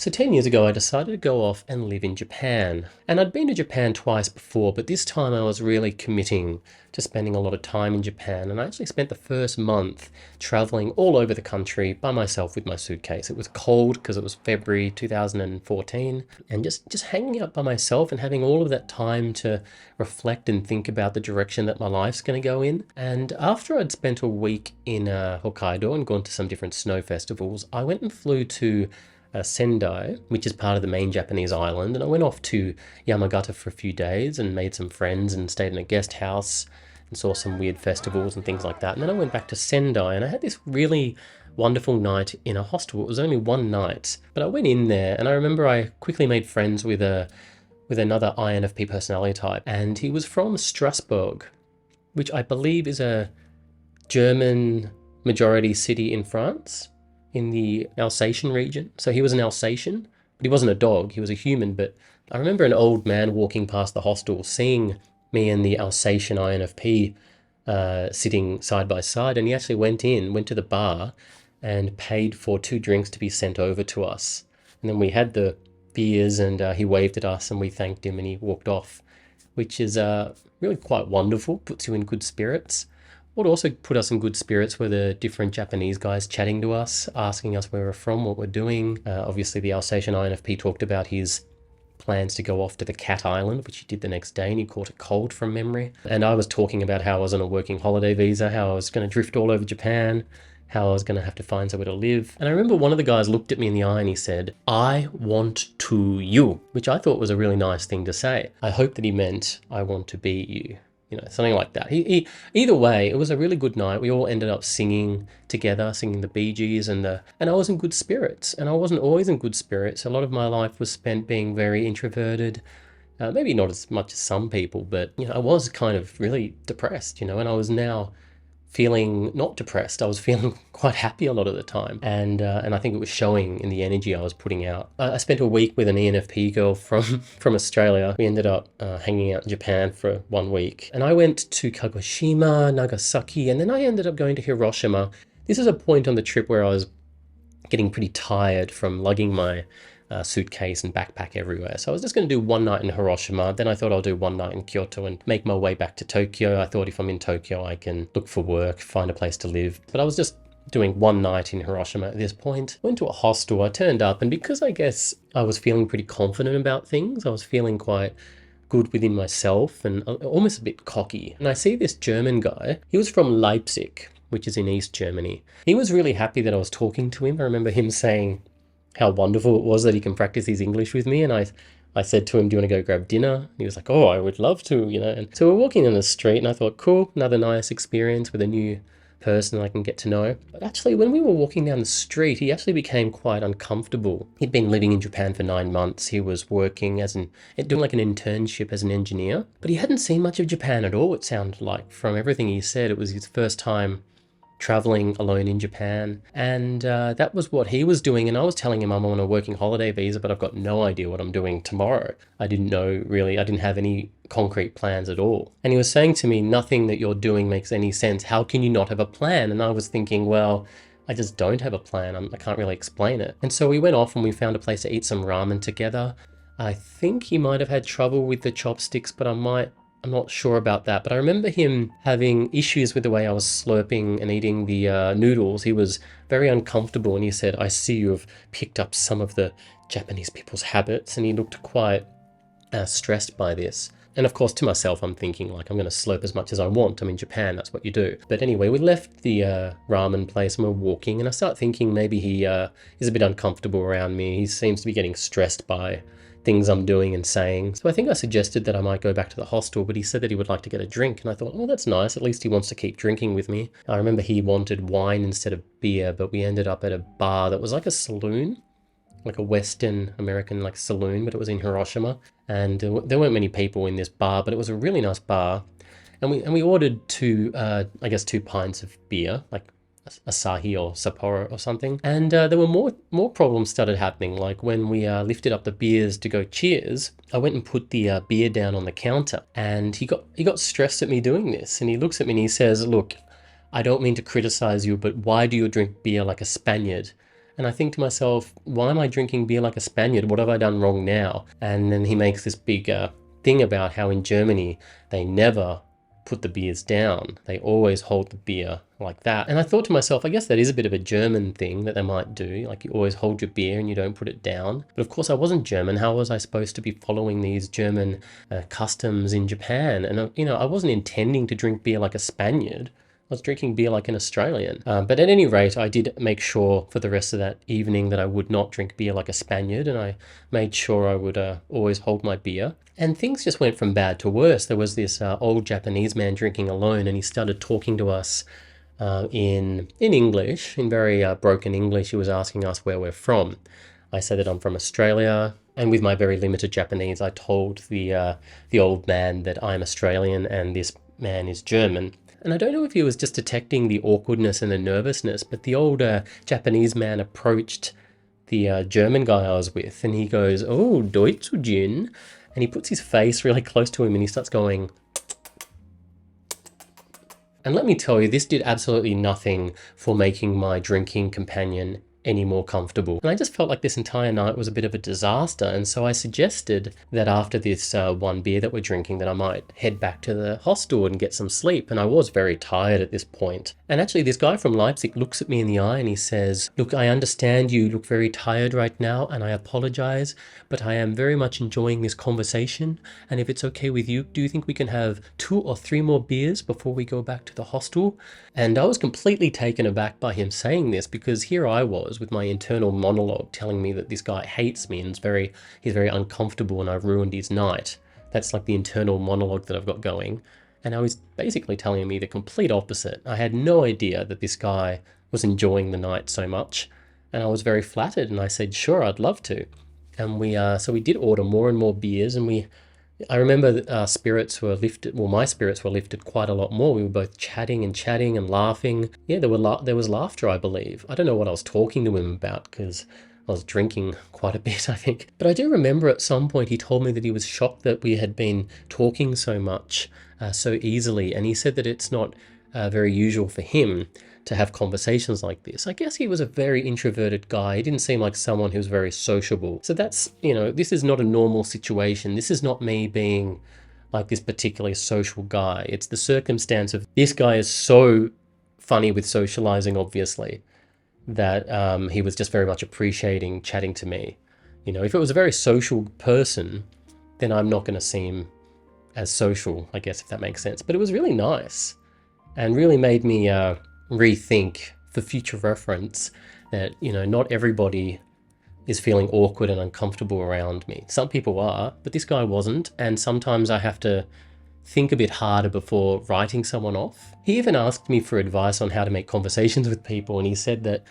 So 10 years ago, I decided to go off and live in Japan. And I'd been to Japan twice before, but this time I was really committing to spending a lot of time in Japan. And I actually spent the first month traveling all over the country by myself with my suitcase. It was cold because it was February 2014, and just hanging out by myself and having all of that time to reflect and think about the direction that my life's going to go in. And after I'd spent a week in Hokkaido and gone to some different snow festivals, I went and flew to Sendai, which is part of the main Japanese island, and I went off to Yamagata for a few days and made some friends and stayed in a guest house and saw some weird festivals and things like that. And then I went back to Sendai and I had this really wonderful night in a hostel. It was only one night, but I went in there and I remember I quickly made friends with another INFP personality type, and he was from Strasbourg, which I believe is a German majority city in France, in the Alsatian region. So he was an Alsatian, but he wasn't a dog, he was a human. But I remember an old man walking past the hostel, seeing me and the Alsatian INFP sitting side by side, and he actually went to the bar and paid for 2 drinks to be sent over to us. And then we had the beers, and he waved at us and we thanked him and he walked off, which is really quite wonderful, puts you in good spirits. What also put us in good spirits were the different Japanese guys chatting to us, asking us where we're from, what we're doing. Obviously, the Alsatian INFP talked about his plans to go off to the Cat Island, which he did the next day, and he caught a cold from memory. And I was talking about how I was on a working holiday visa, how I was going to drift all over Japan, how I was going to have to find somewhere to live. And I remember one of the guys looked at me in the eye and he said, "I want to you," which I thought was a really nice thing to say. I hope that he meant, "I want to be you." Something like that. Either way, it was a really good night. We all ended up singing together, singing the Bee Gees, and I was in good spirits. And I wasn't always in good spirits. A lot of my life was spent being very introverted. Maybe not as much as some people, but I was kind of really depressed, and I was now feeling not depressed. I was feeling quite happy a lot of the time, and I think it was showing in the energy I was putting out. I spent a week with an ENFP girl from Australia. We ended up hanging out in Japan for 1 week, and I went to Kagoshima, Nagasaki, and then I ended up going to Hiroshima. This is a point on the trip where I was getting pretty tired from lugging my suitcase and backpack everywhere. So I was just going to do one night in Hiroshima. Then I thought I'll do one night in Kyoto and make my way back to Tokyo. I thought if I'm in Tokyo, I can look for work, find a place to live. But I was just doing one night in Hiroshima at this point. Went to a hostel, I turned up, and because I guess I was feeling pretty confident about things, I was feeling quite good within myself and almost a bit cocky. And I see this German guy. He was from Leipzig, which is in East Germany. He was really happy that I was talking to him. I remember him saying how wonderful it was that he can practice his English with me. And I said to him, "Do you want to go grab dinner?" And he was like, "Oh, I would love to, And so we're walking in the street and I thought, cool, another nice experience with a new person I can get to know. But actually, when we were walking down the street, he actually became quite uncomfortable. He'd been living in Japan for 9 months. He was working doing like an internship as an engineer, but he hadn't seen much of Japan at all, it sounded like. From everything he said, it was his first time traveling alone in Japan, and that was what he was doing. And I was telling him I'm on a working holiday visa, but I've got no idea what I'm doing tomorrow. I didn't know really. I didn't have any concrete plans at all. And he was saying to me, "Nothing that you're doing makes any sense. How can you not have a plan?" And I was thinking, well, I just don't have a plan. I can't really explain it. And so we went off and we found a place to eat some ramen together. I think he might have had trouble with the chopsticks, but I'm not sure about that, but I remember him having issues with the way I was slurping and eating the noodles. He was very uncomfortable, and he said, "I see you have picked up some of the Japanese people's habits," and he looked quite stressed by this. And of course, to myself, I'm thinking, like, I'm going to slurp as much as I want. I'm in Japan, that's what you do. But anyway, we left the ramen place and we're walking, and I start thinking maybe he is a bit uncomfortable around me. He seems to be getting stressed by things I'm doing and saying. So I think I suggested that I might go back to the hostel, but he said that he would like to get a drink. And I thought, well, that's nice. At least he wants to keep drinking with me. I remember he wanted wine instead of beer, but we ended up at a bar that was like a saloon, like a Western American like saloon, but it was in Hiroshima. And there weren't many people in this bar, but it was a really nice bar. And we ordered two pints of beer, like Asahi or Sapporo or something, and there were more problems started happening. Like when we lifted up the beers to go cheers, I went and put the beer down on the counter, and he got stressed at me doing this, and he looks at me and he says, "Look, I don't mean to criticize you, but why do you drink beer like a Spaniard?" And I think to myself, why am I drinking beer like a Spaniard? What have I done wrong now? And then he makes this big thing about how in Germany they never put the beers down. They always hold the beer like that. And I thought to myself, I guess that is a bit of a German thing that they might do. Like you always hold your beer and you don't put it down. But of course I wasn't German. How was I supposed to be following these German customs in Japan? And, I wasn't intending to drink beer like a Spaniard. I was drinking beer like an Australian. But at any rate, I did make sure for the rest of that evening that I would not drink beer like a Spaniard, and I made sure I would always hold my beer. And things just went from bad to worse. There was this old Japanese man drinking alone, and he started talking to us in English, in very broken English. He was asking us where we're from. I said that I'm from Australia, and with my very limited Japanese, I told the old man that I'm Australian and this man is German. And I don't know if he was just detecting the awkwardness and the nervousness, but the old Japanese man approached the German guy I was with, and he goes, "Oh, Deutschugin," and he puts his face really close to him and he starts going. And let me tell you, this did absolutely nothing for making my drinking companion any more comfortable. And I just felt like this entire night was a bit of a disaster. And so I suggested that after this one beer that we're drinking, that I might head back to the hostel and get some sleep. And I was very tired at this point. And actually this guy from Leipzig looks at me in the eye and he says, "Look, I understand you look very tired right now and I apologize, but I am very much enjoying this conversation. And if it's okay with you, do you think we can have 2 or 3 more beers before we go back to the hostel?" And I was completely taken aback by him saying this, because here I was with my internal monologue telling me that this guy hates me and he's very uncomfortable and I've ruined his night. That's like the internal monologue that I've got going. And I was basically telling me the complete opposite. I had no idea that this guy was enjoying the night so much. And I was very flattered and I said, sure, I'd love to. And so we did order more and more beers, and I remember that our spirits were lifted. Well, my spirits were lifted quite a lot more. We were both chatting and laughing. Yeah, there was laughter, I believe. I don't know what I was talking to him about because I was drinking quite a bit, I think. But I do remember at some point he told me that he was shocked that we had been talking so much, so easily. And he said that it's not very usual for him to have conversations like this. I guess he was a very introverted guy. He didn't seem like someone who was very sociable. So that's, this is not a normal situation. This is not me being like this particularly social guy. It's the circumstance of this guy is so funny with socializing, obviously, that he was just very much appreciating chatting to me. If it was a very social person, then I'm not going to seem as social, I guess, if that makes sense. But it was really nice and really made me rethink for future reference that, not everybody is feeling awkward and uncomfortable around me. Some people are, but this guy wasn't. And sometimes I have to think a bit harder before writing someone off. He even asked me for advice on how to make conversations with people. And he said that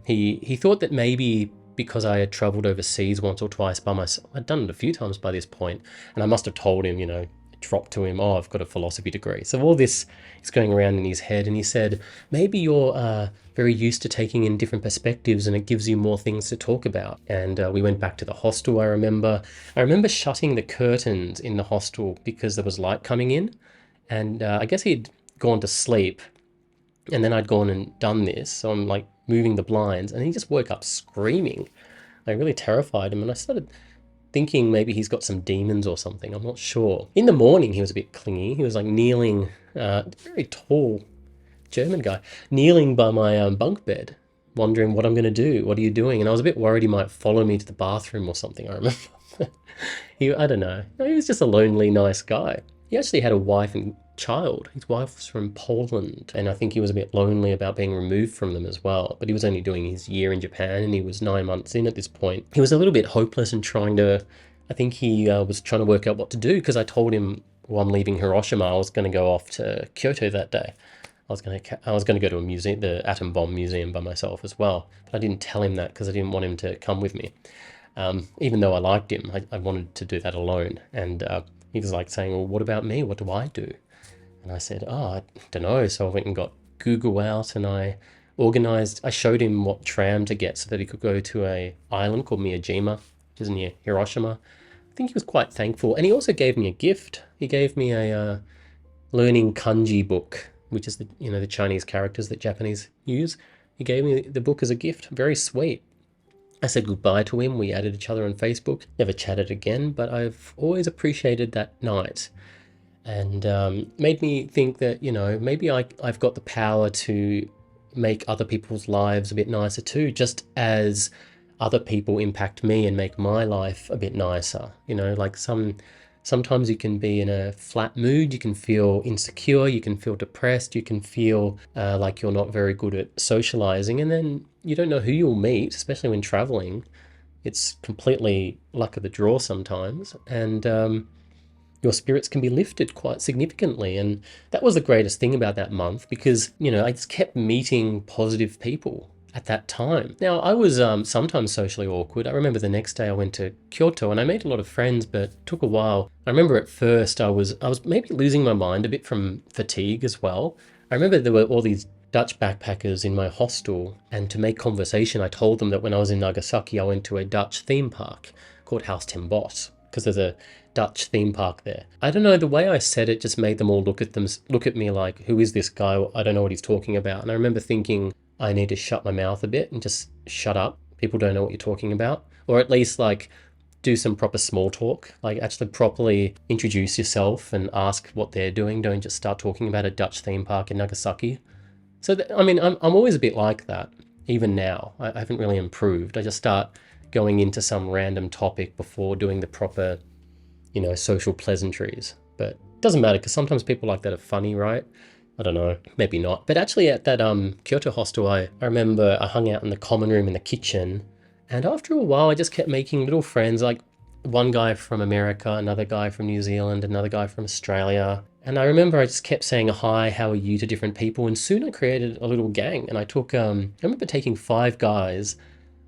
he thought that maybe because I had traveled overseas once or twice by myself, I'd done it a few times by this point, and I must have told him, dropped to him, "Oh, I've got a philosophy degree." So all this is going around in his head, and he said, maybe you're very used to taking in different perspectives and it gives you more things to talk about. And we went back to the hostel, I remember shutting the curtains in the hostel because there was light coming in, and I guess he'd gone to sleep, and then I'd gone and done this, so I'm like moving the blinds, and he just woke up screaming. I really terrified him, and I started thinking maybe he's got some demons or something. I'm not sure. In the morning, he was a bit clingy. He was like kneeling, very tall German guy, kneeling by my bunk bed, wondering what I'm going to do. What are you doing? And I was a bit worried he might follow me to the bathroom or something, I remember. I don't know. He was just a lonely, nice guy. He actually had a wife and child. His wife was from Poland, and I think he was a bit lonely about being removed from them as well. But he was only doing his year in Japan, and he was 9 months in at this point. He was a little bit hopeless and I think he was trying to work out what to do, because I told him, well, I'm leaving Hiroshima. I was going to go off to Kyoto that day. I was going to go to a museum, the Atom Bomb Museum, by myself as well. But I didn't tell him that because I didn't want him to come with me. Even though I liked him, I wanted to do that alone. And he was like saying, well, what about me? What do I do? And I said, I don't know. So I went and got Google out, and I showed him what tram to get so that he could go to a island called Miyajima, which is near Hiroshima. I think he was quite thankful. And he also gave me a gift. He gave me a learning kanji book, which is the Chinese characters that Japanese use. He gave me the book as a gift. Very sweet. I said goodbye to him. We added each other on Facebook, never chatted again, but I've always appreciated that night. And made me think that, maybe I've got the power to make other people's lives a bit nicer too, just as other people impact me and make my life a bit nicer. Like sometimes you can be in a flat mood, you can feel insecure, you can feel depressed, you can feel like you're not very good at socializing, and then you don't know who you'll meet, especially when traveling. It's completely luck of the draw sometimes, and your spirits can be lifted quite significantly. And that was the greatest thing about that month, because, I just kept meeting positive people at that time. Now, I was sometimes socially awkward. I remember the next day I went to Kyoto and I made a lot of friends, but it took a while. I remember at first I was maybe losing my mind a bit from fatigue as well. I remember there were all these Dutch backpackers in my hostel, and to make conversation, I told them that when I was in Nagasaki, I went to a Dutch theme park called Huis ten Bosch, because there's a Dutch theme park there. I don't know, the way I said it just made them all look at me like, who is this guy? I don't know what he's talking about. And I remember thinking, I need to shut my mouth a bit and just shut up. People don't know what you're talking about. Or at least like do some proper small talk, like actually properly introduce yourself and ask what they're doing. Don't just start talking about a Dutch theme park in Nagasaki. So, I'm always a bit like that, even now. I haven't really improved. I just start going into some random topic before doing the proper, social pleasantries. But it doesn't matter, because sometimes people like that are funny, right? I don't know, maybe not. But actually at that Kyoto hostel, I remember I hung out in the common room in the kitchen, and after a while I just kept making little friends, like one guy from America, another guy from New Zealand, another guy from Australia. And I remember I just kept saying hi, how are you, to different people, and soon I created a little gang. And I remember taking 5 guys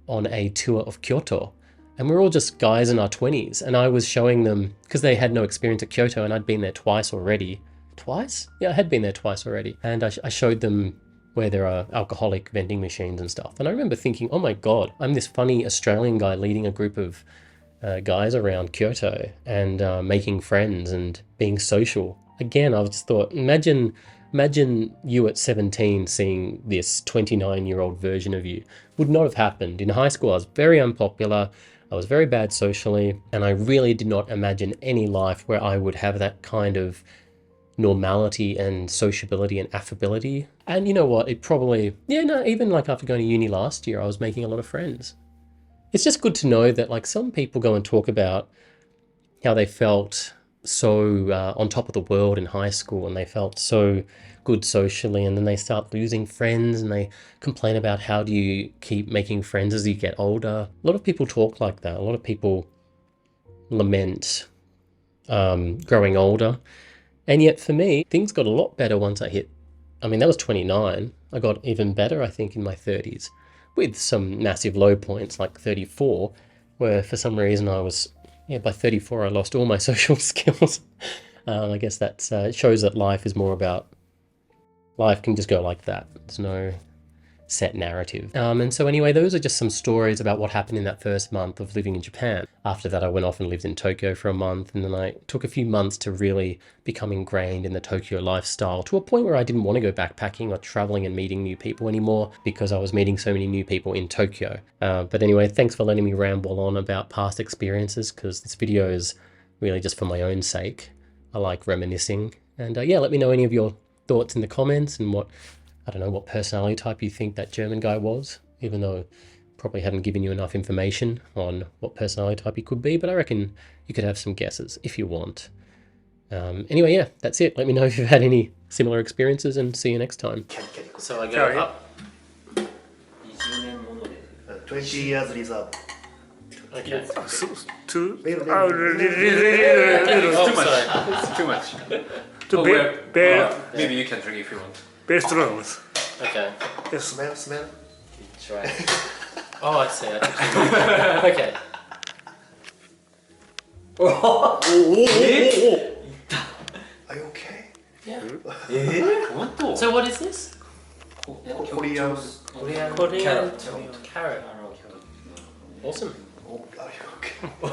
on a tour of Kyoto, and we're all just guys in our 20s, and I was showing them, because they had no experience at Kyoto and I'd been there twice already. Twice? Yeah, I had been there twice already. And I showed them where there are alcoholic vending machines and stuff. And I remember thinking, oh my God, I'm this funny Australian guy leading a group of guys around Kyoto and making friends and being social. Again, I just thought, imagine you at 17 seeing this 29-year-old version of you. Would not have happened. In high school, I was very unpopular. I was very bad socially, and I really did not imagine any life where I would have that kind of normality and sociability and affability. And you know what? It probably, even like after going to uni last year, I was making a lot of friends. It's just good to know that like some people go and talk about how they felt so on top of the world in high school, and they felt so good socially, and then they start losing friends and they complain about how do you keep making friends as you get older. A lot of people talk like that. A lot of people lament growing older. And yet for me, things got a lot better once I hit, that was 29. I got even better, I think, in my 30s, with some massive low points like 34, where for some reason by 34 I lost all my social skills. I guess that shows that life can just go like that. There's no set narrative. And so anyway, those are just some stories about what happened in that first month of living in Japan. After that, I went off and lived in Tokyo for a month, and then I took a few months to really become ingrained in the Tokyo lifestyle, to a point where I didn't want to go backpacking or traveling and meeting new people anymore, because I was meeting so many new people in Tokyo. But anyway, thanks for letting me ramble on about past experiences, because this video is really just for my own sake. I like reminiscing. And let me know any of your thoughts in the comments, and what personality type you think that German guy was, even though probably haven't given you enough information on what personality type he could be, but I reckon you could have some guesses if you want. Anyway, that's it. Let me know if you've had any similar experiences, and see you next time. So I go up. 20 years reserve. Okay. Too Wait, much. It's too much. Maybe you can drink if you want. Best rooms. Okay. Yes. Smell. Try. Oh, I see. Okay. Are you okay? Yeah. What? So what is this? Korean. Korean carrot. Awesome. Are you okay?